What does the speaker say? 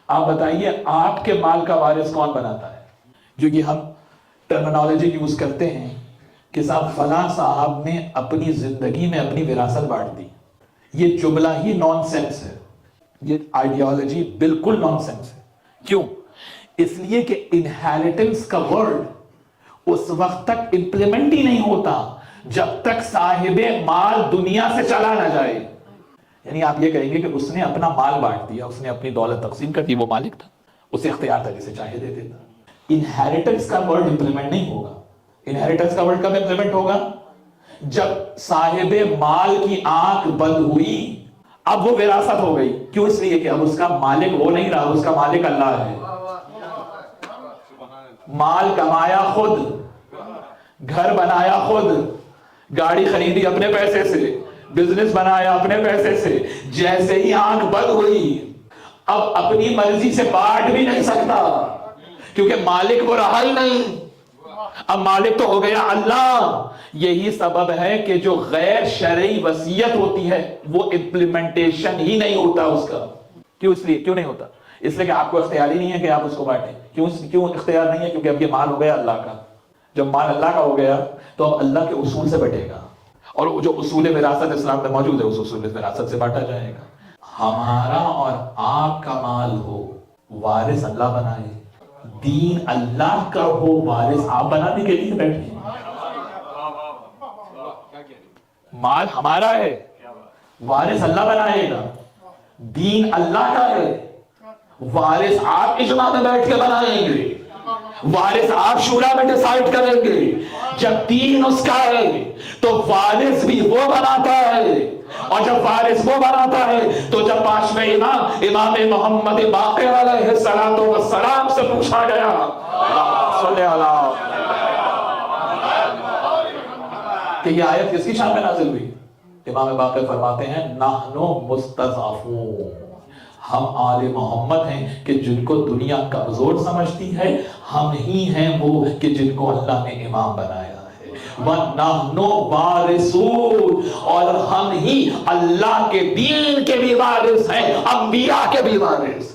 آپ بتائیے آپ کے مال کا وارث کون بناتا ہے؟ جو کہ ہم ٹرمنالوجی یوز کرتے ہیں کہ صاحب فلاں صاحب نے اپنی زندگی میں اپنی وراثت بانٹ دی، یہ جملہ ہی نان سینس ہے، یہ آئیڈیالوجی بالکل نان سینس ہے۔ کیوں؟ اس لیے کہ انہیریٹنس کا ورڈ اس وقت تک امپلیمنٹ ہی نہیں ہوتا جب تک صاحب مال دنیا سے چلا نہ جائے۔ یعنی آپ یہ کہیں گے کہ اس نے اپنا مال بانٹ دیا، اس نے اپنی دولت تقسیم کر دی، وہ مالک تھا، اسے اختیار تھا، جسے چاہے دے دیتا۔ انہیریٹنس کا ورڈ امپلیمنٹ نہیں ہوگا۔ انہیریٹنس کا ورڈ کب امپلیمنٹ ہوگا؟ جب صاحب مال کی آنکھ بند ہوئی، اب وہ وراثت ہو گئی۔ کیوں؟ اس لیے کہ اب اس کا مالک وہ نہیں رہا، اس کا مالک اللہ ہے۔ مال کمایا خود، گھر بنایا خود، گاڑی خریدی اپنے پیسے سے، بزنس بنایا اپنے پیسے سے، جیسے ہی آنکھ بند ہوئی اب اپنی مرضی سے بانٹ بھی نہیں سکتا، کیونکہ مالک وہ رہا ہی نہیں، اب مالک تو ہو گیا اللہ۔ یہی سبب ہے کہ جو غیر شرعی وصیت ہوتی ہے وہ امپلیمنٹیشن ہی نہیں ہوتا اس کا۔ کیوں؟ اس لیے کیوں نہیں ہوتا؟ اس لیے کہ آپ کو اختیار ہی نہیں ہے کہ آپ اس کو بانٹیں۔ کیوں اختیار نہیں ہے؟ کیونکہ اب یہ مال ہو گیا اللہ کا۔ جب مال اللہ کا ہو گیا تو اب اللہ کے اصول سے بٹے گا، اور جو اصول وراثت اسلام میں موجود ہے اس اصول وراثت سے بانٹا جائے گا۔ ہمارا اور آپ کا مال ہو، وارث اللہ بنائے، دین اللہ کا ہو، وارث آپ بنانے کے لیے بیٹھے ہیں۔ مال ہمارا ہے، وارث اللہ بنائے گا، دین اللہ کا ہے، وارث آپ اجماع میں بیٹھ کے بنائیں گے، وارث آپ شورا میں ڈیسائیڈ کریں گے۔ جب دین اس کا ہے تو وارث بھی وہ بناتا ہے، اور جب وارث وہ بناتا ہے تو جب پانچویں امام محمد باقر علیہ السلام سے پوچھا گیا صلی اللہ کہ یہ آیت کس کی شان میں نازل ہوئی، امام باقر فرماتے ہیں نحن مستضعفون، ہم آل محمد ہیں کہ جن کو دنیا کمزور سمجھتی ہے، ہم ہی ہیں وہ کہ جن کو اللہ نے امام بنایا ہے۔ وَنَحْنُ وَارِثُونَ، اور ہم ہی اللہ کے دین کے بھی وارث ہیں، انبیاء کے بھی وارث۔